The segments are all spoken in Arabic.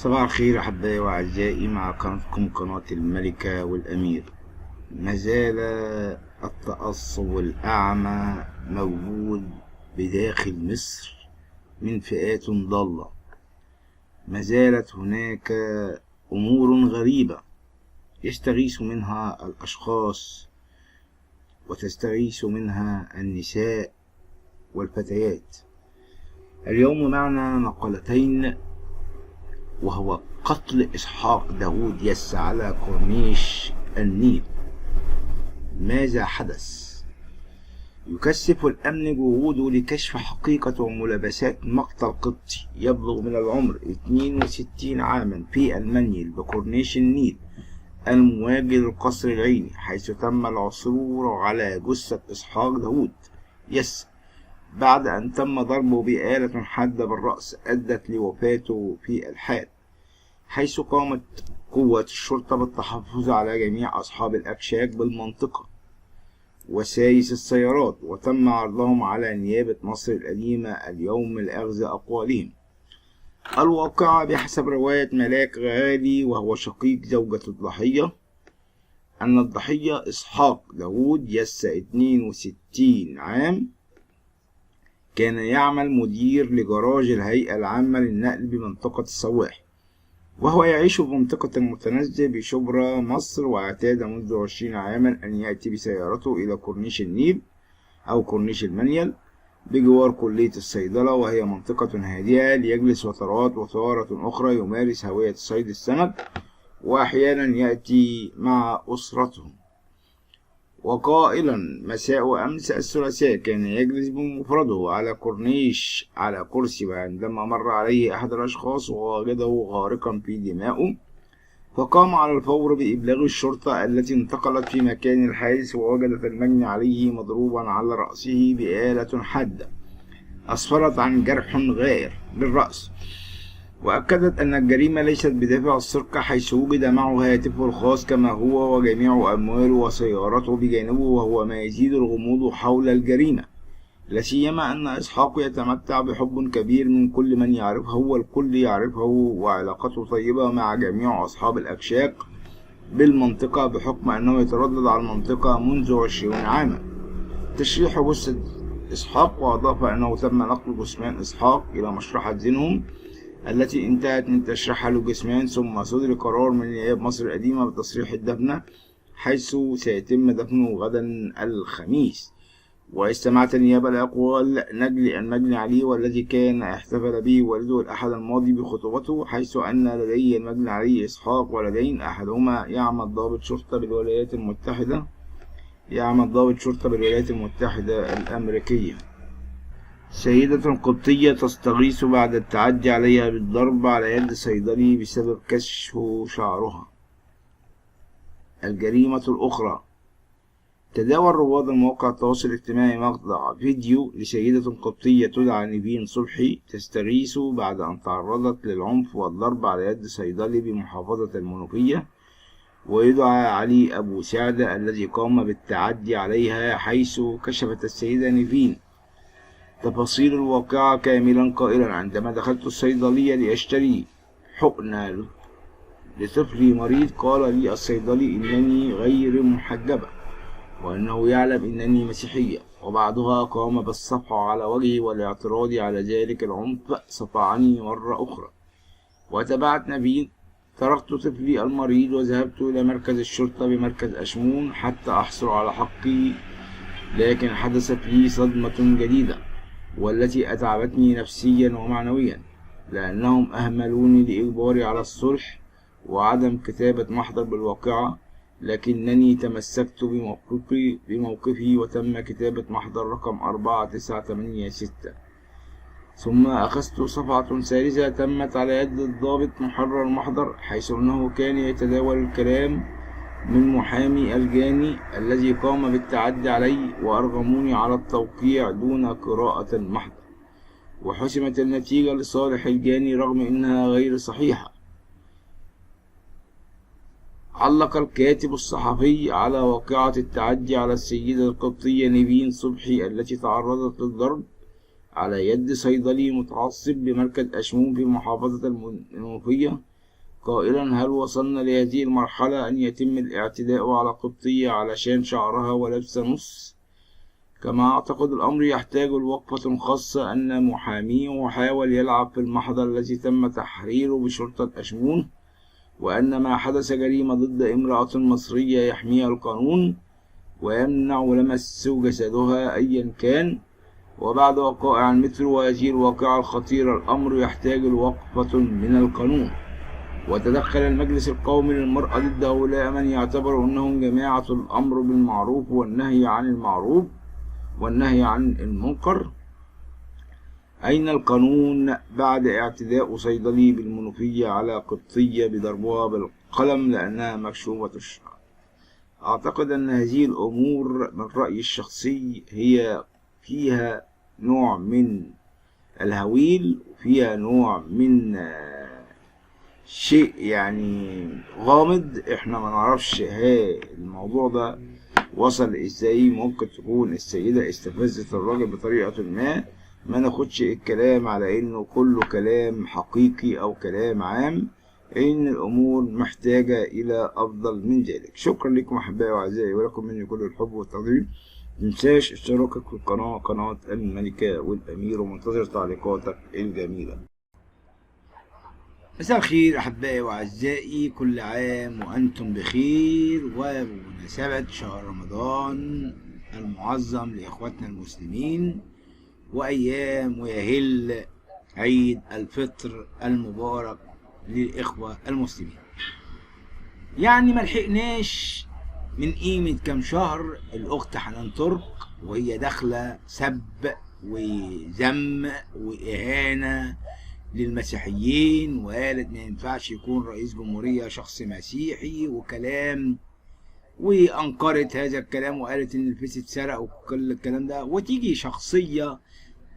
صباح الخير أحبائي وأعزائي، مع قناتكم قناة الملكة والأمير. ما زال التعصب الأعمى موجود بداخل مصر من فئات ضالة. ما زالت هناك أمور غريبة يستغيث منها الأشخاص وتستغيث منها النساء والفتيات. اليوم معنا مقالتين، وهو قتل إسحاق داوود يس على كورنيش النيل. ماذا حدث؟ يكثف الأمن جهوده لكشف حقيقة وملابسات مقتل قبطي يبلغ من العمر 62 عاما في المنيل بكورنيش النيل المواجه للقصر العيني، حيث تم العثور على جثة إسحاق داوود يس بعد أن تم ضربه بآلة حادة بالرأس أدت لوفاته في الحال، حيث قامت قوات الشرطة بالتحفظ على جميع أصحاب الأكشاك بالمنطقة وسايس السيارات، وتم عرضهم على نيابة مصر القديمة اليوم لأخذ أقوالهم. الواقعة بحسب رواية ملاك غالي وهو شقيق زوجة الضحية أن الضحية إسحاق داوود يس 62 عام كان يعمل مدير لجراج الهيئة العامة للنقل بمنطقة السواح، وهو يعيش في منطقة المتنزه بشبرا مصر، واعتاد منذ 20 عاما أن يأتي بسيارته إلى كورنيش النيل أو كورنيش المنيل بجوار كلية الصيدلة، وهي منطقة هادئة، ليجلس فترات وتارة أخرى يمارس هواية صيد السمك، وأحيانا يأتي مع أسرته. وقائلا مساء أمس الثلاثاء كان يجلس بمفرده على كورنيش على كرسي، وعندما مر عليه أحد الأشخاص ووجده غارقا في دمائه فقام على الفور بإبلاغ الشرطة التي انتقلت في مكان الحادث، ووجدت المجني عليه مضروبا على رأسه بآلة حادة أسفرت عن جرح غائر بالرأس، وأكدت أن الجريمة ليست بدافع السرقة، حيث وجد معه هاتفه الخاص كما هو وجميع أمواله وسيارته بجانبه، وهو ما يزيد الغموض حول الجريمة، لا سيما أن إسحاق يتمتع بحب كبير من كل من يعرفه والكل يعرفه، وعلاقته طيبة مع جميع أصحاب الأكشاك بالمنطقة بحكم أنه يتردد على المنطقة منذ 20 عاما. تشريح جثة إسحاق، وأضاف أنه تم نقل جثمان إسحاق إلى مشرحة زينهم التي انتهت من تشريحها للجثمان، ثم صدر قرار من نيابة مصر القديمة بتصريح الدفن، حيث سيتم دفنه غدا الخميس. واستمعت النيابة لأقوال نجل المجني عليه والذي كان احتفل به والده الأحد الماضي بخطوبته، حيث أن لدي المجني عليه إسحاق ولدين، أحدهما يعمل ضابط شرطة بالولايات المتحدة الأمريكية. سيدة قبطية تستغيث بعد التعدي عليها بالضرب على يد صيدلي بسبب كشف شعرها. الجريمة الأخرى، تداول رواد المواقع التواصل الاجتماعي مقطع فيديو لسيدة قبطية تدعى نيفين صبحي تستغيث بعد أن تعرضت للعنف والضرب على يد صيدلي بمحافظة المنوفية، ويدعى علي أبو سعدة الذي قام بالتعدي عليها، حيث كشفت السيدة نيفين تفاصيل الواقعة كاملا قائلا: عندما دخلت الصيدلية لأشتري حقنة لطفلي مريض، قال لي الصيدلي إنني غير محجبة وأنه يعلم أنني مسيحية، وبعدها قام بالصفع على وجهي والاعتراض على ذلك العنف، صفعني مرة أخرى. وتبعت نبيل: تركت طفلي المريض وذهبت إلى مركز الشرطة بمركز أشمون حتى أحصل على حقي، لكن حدثت لي صدمة جديدة والتي أتعبتني نفسيا ومعنويا، لأنهم أهملوني لإجباري على الصلح وعدم كتابة محضر بالواقعة، لكنني تمسكت بموقفي وتم كتابة محضر رقم 4986. ثم أخذت صفعة ثالثة تمت على يد الضابط محرر المحضر، حيث أنه كان يتداول الكلام من محامي الجاني الذي قام بالتعدي علي، وأرغموني على التوقيع دون قراءة المحضر، وحسمت النتيجة لصالح الجاني رغم أنها غير صحيحة. علق الكاتب الصحفي على واقعة التعدي على السيدة القبطية نيفين صبحي التي تعرضت للضرب على يد صيدلي متعصب بمركز أشمون في محافظة المنوفية قائلا: هل وصلنا لهذه المرحلة أن يتم الاعتداء على قبطية علشان شعرها ولبس نص؟ كما أعتقد الأمر يحتاج لوقفة خاصة أن محاميه حاول يلعب في المحضر الذي تم تحريره بشرطة أشمون، وأن ما حدث جريمة ضد امرأة مصرية يحميها القانون ويمنع لمس جسدها أيا كان. وبعد وقائع المترو وهذه الواقعة الخطيرة الأمر يحتاج لوقفة من القانون. وتدخل المجلس القومي للمرأة ضد هؤلاء من يعتبر أنهم جماعة الأمر بالمعروف والنهي عن المعروف والنهي عن المنكر. أين القانون بعد اعتداء صيدلي بالمنوفية على قبطية بضربها بالقلم لأنها مكشوفة الشعر؟ أعتقد أن هذه الأمور من رأيي الشخصي هي فيها نوع من الهويل، وفيها نوع من شيء يعني غامض. احنا ما نعرفش الموضوع ده وصل ازاي. ممكن تكون السيدة استفزت الراجل بطريقة ما ناخدش الكلام على انه كله كلام حقيقي او كلام عام، ان الامور محتاجة الى افضل من ذلك. شكرا لكم احبائي واعزائي، ولكم مني كل الحب والتقدير. متنساش اشتراكك في القناة، قناة الملكة والامير، ومنتظر تعليقاتك الجميلة. مساء الخير احبائي واعزائي، كل عام وانتم بخير، وبمناسبة شهر رمضان المعظم لاخواتنا المسلمين، وايام ويهل عيد الفطر المبارك للاخوة المسلمين. يعني ملحقناش من قيمة كام شهر الاخت حنان ترك وهي داخلة سب وذم واهانة للمسيحيين، وقالت ما ينفعش يكون رئيس جمهورية شخص مسيحي وكلام، وانكرت هذا الكلام وقالت ان الفيس اتسرق وكل الكلام ده. وتيجي شخصية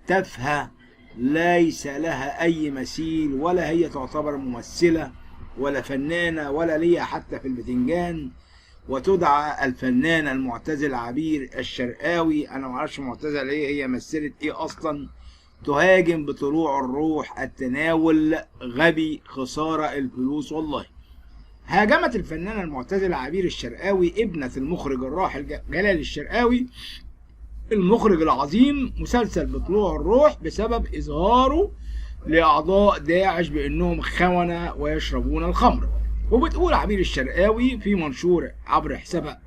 تافهة ليس لها اي مثيل، ولا هي تعتبر ممثلة ولا فنانة ولا ليها حتى في البتنجان، وتدعى الفنانة المعتزلة عبير الشرقاوي. انا معرفش معتزلة ايه، هي مثلت ايه اصلا؟ تهاجم بطلوع الروح التناول غبي، خسارة الفلوس والله. هاجمت الفنانة المعتزلة عبير الشرقاوي ابنة المخرج الراحل جلال الشرقاوي المخرج العظيم مسلسل بطلوع الروح بسبب إظهاره لأعضاء داعش بأنهم خونة ويشربون الخمر. وبتقول عبير الشرقاوي في منشور عبر حسابها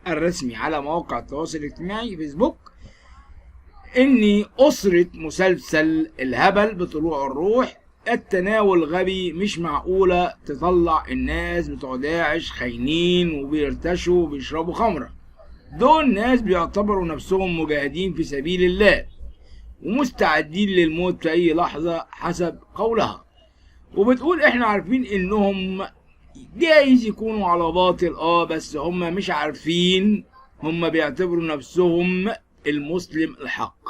الرسمي على مواقع التواصل الاجتماعي فيسبوك إني أسرة مسلسل الهبل بطلوع الروح التناول غبي، مش معقولة تطلع الناس بتوع داعش خاينين وبيرتشوا وبيشربوا خمرة. دول ناس بيعتبروا نفسهم مجاهدين في سبيل الله ومستعدين للموت في أي لحظة حسب قولها. وبتقول إحنا عارفين إنهم جايز يكونوا على باطل بس هم مش عارفين، هم بيعتبروا نفسهم المسلم الحق،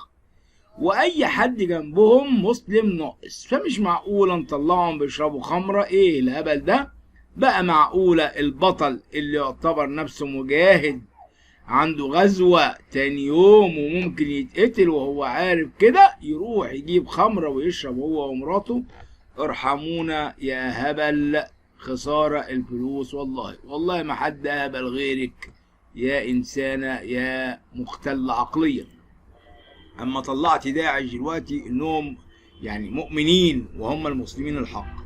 واي حد جنبهم مسلم ناقص، فمش معقوله نطلعهم بيشربوا خمره. ايه الهبل ده بقى؟ معقوله البطل اللي يعتبر نفسه مجاهد عنده غزوه تاني يوم وممكن يتقتل وهو عارف كده يروح يجيب خمره ويشرب هو ومراته؟ ارحمونا يا هبل، خساره الفلوس والله ما حد هبل غيرك يا إنسانة يا مختل عقليا. أما طلعت داعش دلوقتي إنهم يعني مؤمنين وهم المسلمين الحق.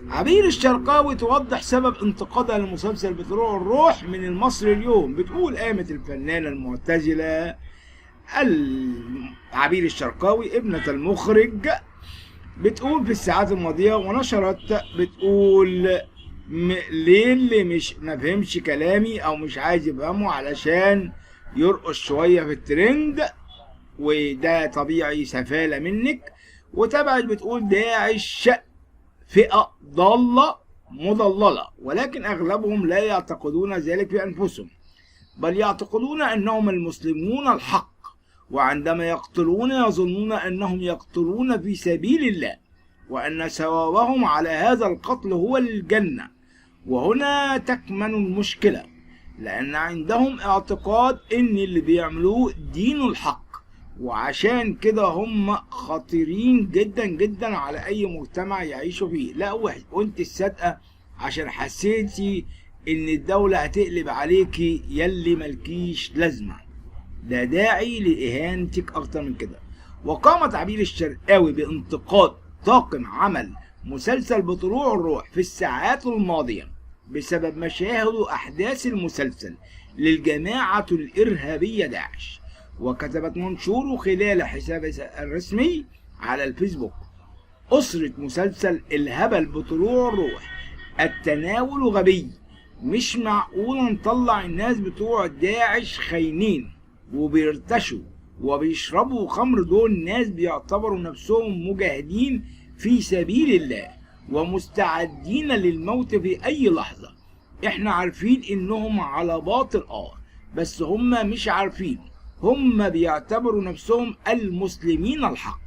عبير الشرقاوي توضح سبب انتقادها لمسلسل بطلوع الروح من المصري اليوم. بتقول قامت الفنانة المعتزلة عبير الشرقاوي ابنة المخرج بتقول في الساعات الماضية ونشرت بتقول ليه اللي مش ما فهمش كلامي او مش عايز يفهمه علشان يرقص شويه في الترند، وده طبيعي سفاله منك. وتبعت بتقول داعش فئه ضاله مضلله، ولكن اغلبهم لا يعتقدون ذلك في انفسهم، بل يعتقدون انهم المسلمون الحق، وعندما يقتلون يظنون انهم يقتلون في سبيل الله، وان ثوابهم على هذا القتل هو الجنه. وهنا تكمن المشكلة، لأن عندهم اعتقاد إن اللي بيعملوه دين الحق، وعشان كده هم خطيرين جدا جدا على أي مجتمع يعيشوا فيه. لا وانت الصادقة عشان حسيتي ان الدولة هتقلب عليكي يلي ملكيش لازمة. ده داعي لإهانتك أكتر من كده. وقام عبير الشرقاوي بانتقاد طاقم عمل مسلسل بطلوع الروح في الساعات الماضية بسبب مشاهد وأحداث المسلسل للجماعة الإرهابية داعش، وكتبت منشوره خلال حسابها الرسمي على الفيسبوك: أسرة مسلسل الهبل بطلوع الروح، التناول غبي، مش معقول نطلع الناس بتوع داعش خاينين وبيرتشوا وبيشربوا خمر. دول ناس بيعتبروا نفسهم مجاهدين في سبيل الله ومستعدين للموت في اي لحظة. احنا عارفين انهم على باطل بس هم مش عارفين، هم بيعتبروا نفسهم المسلمين الحق،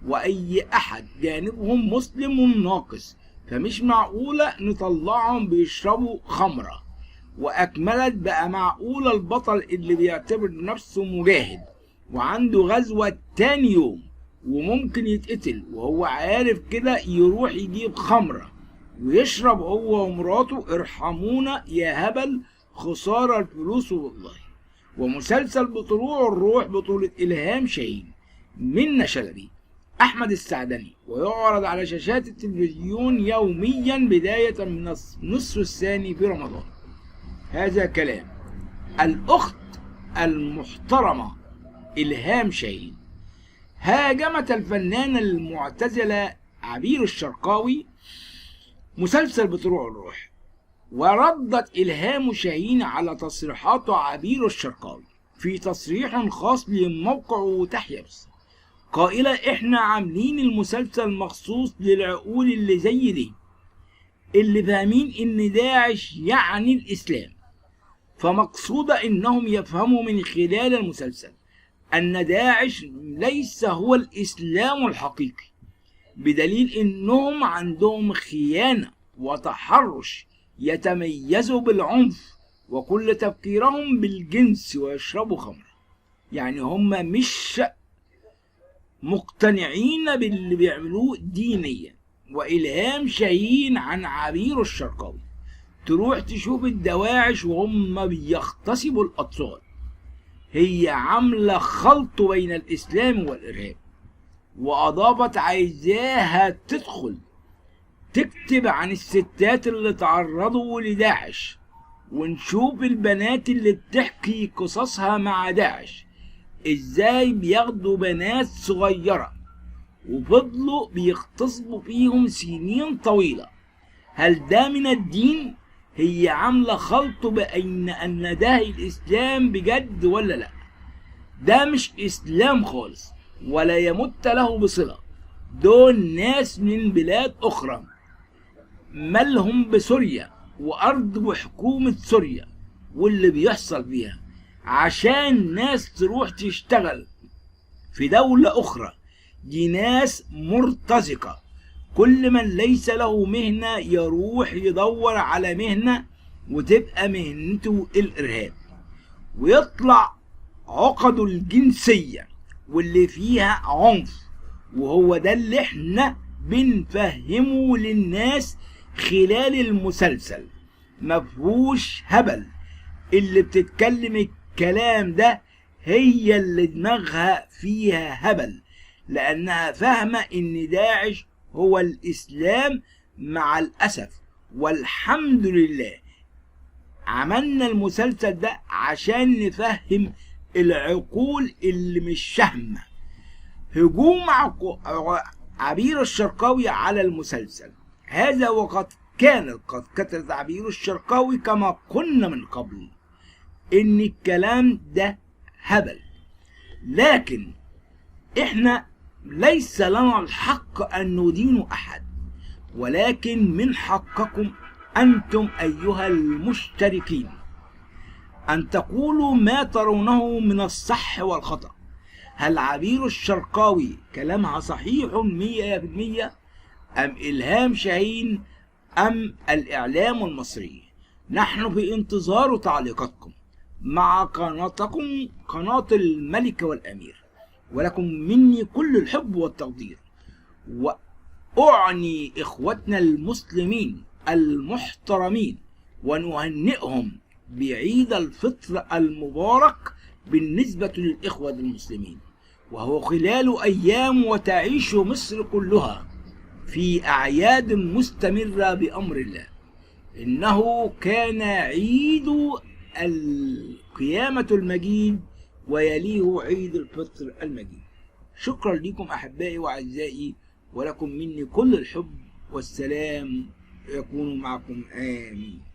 واي احد جانبهم مسلم ناقص، فمش معقولة نطلعهم بيشربوا خمرة. واكملت: بقى معقولة البطل اللي بيعتبر نفسه مجاهد وعنده غزوة تاني يوم وممكن يتقتل وهو عارف كده يروح يجيب خمرة ويشرب هو ومراته؟ ارحمونا يا هبل، خسارة الفلوس والله. ومسلسل بطلوع الروح بطولة إلهام شاهين، منة شلبي، أحمد السعدني، ويعرض على شاشات التلفزيون يوميا بداية من النصف الثاني في رمضان. هذا كلام الأخت المحترمة إلهام شاهين. هاجمت الفنانة المعتزلة عبير الشرقاوي مسلسل بطلوع الروح، وردت إلهام شاهين على تصريحات عبير الشرقاوي في تصريح خاص لموقع تحيا بس، قائلة: احنا عاملين المسلسل مخصوص للعقول اللي زي دي، اللي فاهمين ان داعش يعني الاسلام، فمقصودة انهم يفهموا من خلال المسلسل ان داعش ليس هو الاسلام الحقيقي، بدليل انهم عندهم خيانة وتحرش، يتميزوا بالعنف وكل تفكيرهم بالجنس ويشربوا خمر. يعني هم مش مقتنعين باللي بيعملوه دينيا. وإلهام شاهين عن عبير الشرقاوي تروح تشوف الدواعش وهم بيغتصبوا الأطفال، هي عاملة خلط بين الإسلام والإرهاب. وأضافت: عايزاها تدخل تكتب عن الستات اللي تعرضوا لداعش، ونشوف البنات اللي بتحكي قصصها مع داعش ازاي بياخدوا بنات صغيرة وفضلوا بيغتصبوا فيهم سنين طويلة. هل ده من الدين؟ هي عاملة خلط بين ان ده الاسلام بجد ولا لا. ده مش اسلام خالص ولا يمت له بصلة. دول ناس من بلاد اخرى، مالهم بسوريا وارض وحكومة سوريا واللي بيحصل فيها، عشان ناس تروح تشتغل في دولة اخرى. دي ناس مرتزقة، كل من ليس له مهنة يروح يدور على مهنة وتبقى مهنته الارهاب، ويطلع عقده الجنسية واللي فيها عنف. وهو ده اللي احنا بنفهمه للناس خلال المسلسل، مفهوش هبل. اللي بتتكلم الكلام ده هي اللي دماغها فيها هبل، لانها فاهمة ان داعش هو الاسلام. مع الاسف والحمد لله عملنا المسلسل ده عشان نفهم العقول اللي مش فاهمة. هجوم عبير الشرقاوي على المسلسل هذا، وقد كانت قد كتبت عبير الشرقاوي كما قلنا من قبل ان الكلام ده هبل، لكن احنا ليس لنا الحق ان ندين احد، ولكن من حقكم انتم ايها المشتركين ان تقولوا ما ترونه من الصح والخطأ. هل عبير الشرقاوي كلامها صحيح 100% ام إلهام شاهين ام الاعلام المصري؟ نحن في انتظار تعليقاتكم مع قناتكم قناة الملكة والأمير، ولكم مني كل الحب والتقدير. وأعني إخوتنا المسلمين المحترمين ونهنئهم بعيد الفطر المبارك بالنسبة للإخوة المسلمين، وهو خلال أيام وتعيش مصر كلها في أعياد مستمرة بأمر الله. إنه كان عيد القيامة المجيد ويليه عيد الفطر المجيد. شكرا لكم أحبائي وأعزائي، ولكم مني كل الحب والسلام يكون معكم، آمين.